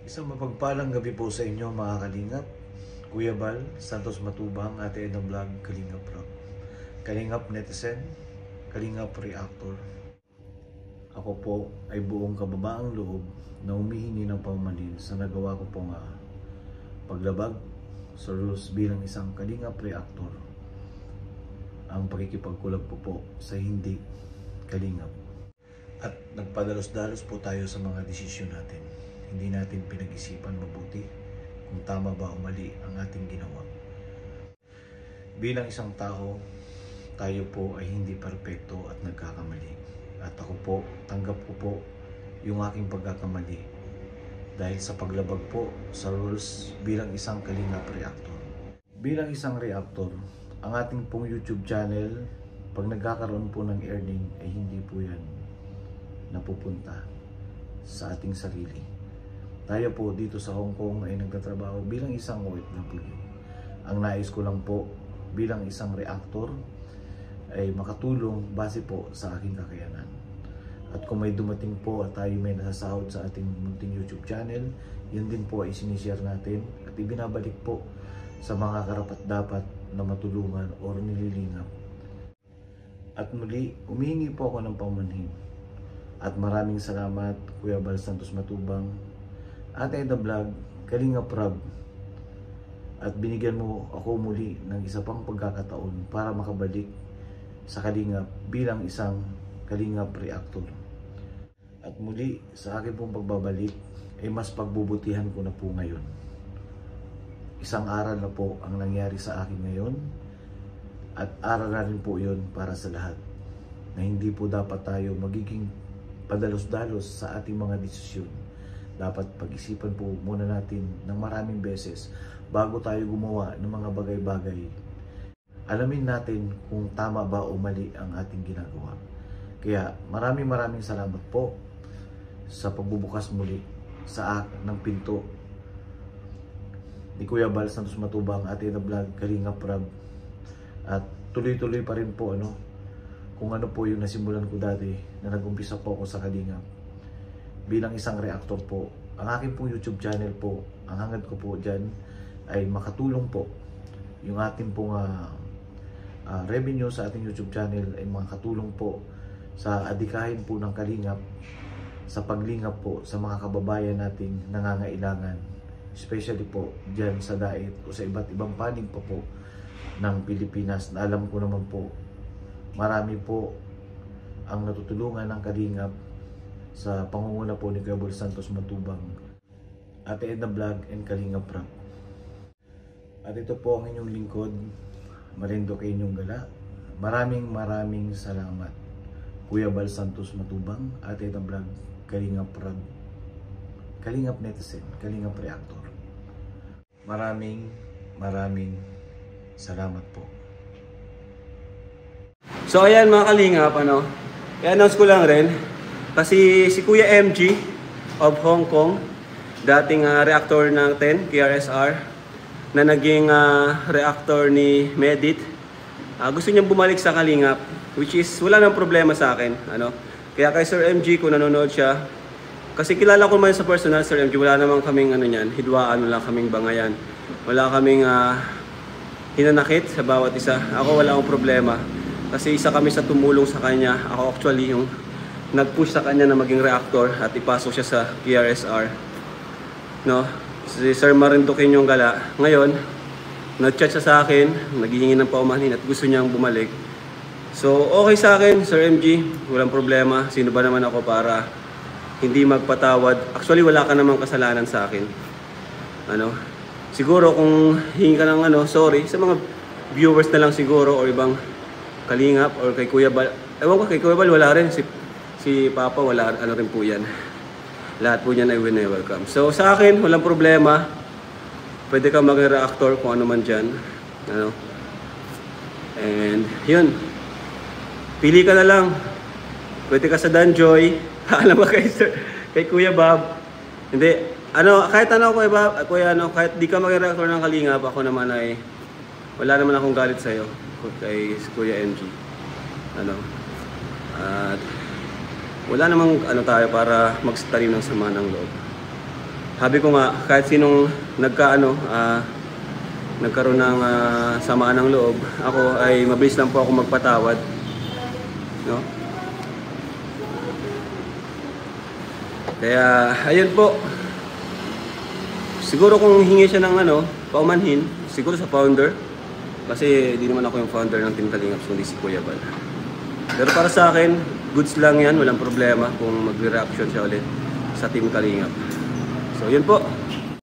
Isang mapagpalang gabi po sa inyo mga kalingap. Kuya Bal, Santos Matubang, Ate Edna Vlog, Kalingap Rock, Kalingap Netizen, Kalingap Reactor. Ako po ay buong kababaang loob na humihingi ng paumanhin sa nagawa ko pong paglabag sa rules bilang isang Kalingap Reactor. Ang pakikipagkulab po sa hindi Kalingap. At nagpadalos-dalos po tayo sa mga desisyon natin. Hindi natin pinag-isipan mabuti kung tama ba o mali ang ating ginawa. Bilang isang tao, tayo po ay hindi perpekto at nagkakamali. At ako po, tanggap ko po yung aking pagkakamali dahil sa paglabag po sa rules bilang isang Kalingap Reactor. Bilang isang reactor, ang ating pong YouTube channel, pag nagkakaroon po ng earning, ay hindi po yan napupunta sa ating sarili. Tayo po dito sa Hong Kong ay nagtatrabaho bilang isang OFW. Ang nais ko lang po bilang isang reactor ay makatulong base po sa aking kakayanan. At kung may dumating po at tayo may nasasahod sa ating munting YouTube channel, yun din po ay sinishare natin at ibinabalik po sa mga karapat-dapat na matulungan o nililingap. At muli, humihingi po ako ng paumanhin. At maraming salamat Kuya Bal Santos Matubang, Ate Edna Vlog, Kalingap Rock, at binigyan mo ako muli ng isa pang pagkakataon para makabalik sa Kalingap bilang isang Kalingap Reactor. At muli sa akin pong pagbabalik ay mas pagbubutihan ko na po ngayon. Isang aral na po ang nangyari sa akin ngayon at aral na rin po yun para sa lahat na hindi po dapat tayo magiging padalos-dalos sa ating mga desisyon. Dapat pag-isipan po muna natin ng maraming beses bago tayo gumawa ng mga bagay-bagay. Alamin natin kung tama ba o mali ang ating ginagawa. Kaya maraming salamat po sa pagbubukas muli sa ng pinto ni Kuya Bal Santos Matubang, Ate Edna Vlog, Kalingap Rock. At tuloy-tuloy pa rin po kung ano po yung nasimulan ko dati na nag-umpisa po ako sa Kalingap. Bilang isang reactor po, ang aking pong YouTube channel po, ang hangad ko po dyan ay makatulong po yung ating pong revenue sa ating YouTube channel ay makatulong po sa adikahin po ng Kalingap, sa paglingap po sa mga kababayan nating nangangailangan, especially po dyan sa daet o sa iba't ibang panig pa po ng Pilipinas na alam ko naman po marami po ang natutulungan ng Kalingap sa pangunguna po ni Kuya Bal Santos Matubang, Ate Edna Vlog, and Kalingap Rock. At ito po ang inyong lingkod, Marinduque inyong gala. Maraming salamat Kuya Bal Santos Matubang, Ate Edna Vlog, Kalingap Rock, Kalingap Netizen, Kalingap Reactor. Maraming salamat po. So ayan mga kalingap, i-announce ko lang rin kasi si Kuya MG of Hong Kong, dating reactor ng 10 KRSR na naging reactor ni Medit, gusto niyang bumalik sa Kalingap, which is wala nang problema sa akin. Kaya kay Sir MG, kung nanonood siya, kasi kilala ko man sa personal, Sir MG, wala namang kaming hidwaan, wala kaming bangayan, wala kaming hinanakit sa bawat isa. Ako wala akong problema kasi isa kami sa tumulong sa kanya. Ako actually yung nag-push sa kanya na maging reactor at ipasok siya sa KRSR. Si Sir Marinduque yung gala. Ngayon, nag-chat siya sa akin, naghihingi ng paumanhin at gusto niyang bumalik. So okay sa akin, Sir MG, walang problema. Sino ba naman ako para hindi magpatawad? Actually wala ka namang kasalanan sa akin. Siguro kung hingi ka ng sorry sa mga viewers na lang siguro or ibang Kalingap or kay Kuya Bal. Ewan ko, kay Kuya Bal wala rin, si Papa wala, rin po yan. Lahat po niyan ay welcome. So sa akin, walang problema. Pwede ka maging reactor kung ano man dyan. And yun, pili ka na lang. Pwede ka sa Danjoy. Alam ba kay Kuya Bob? Hindi, kahit kahit di ka maging reactor ng Kalingap, ako naman ay wala naman akong galit sa'yo kay Kuya MG. At wala namang tayo para magtanim ng sama ng loob. Sabi ko nga, kahit sinong nagkaroon ng samaan ng loob, ako ay mabilis lang po ako magpatawad. No? Kaya, ayun po. Siguro kung hingi siya ng paumanhin, siguro sa founder. Kasi di naman ako yung founder ng Team Kalingap, kundi si Kuya Bal. Pero para sa akin, goods lang yan, walang problema kung magre-reaction siya ulit sa Team Kalingap. So, yun po.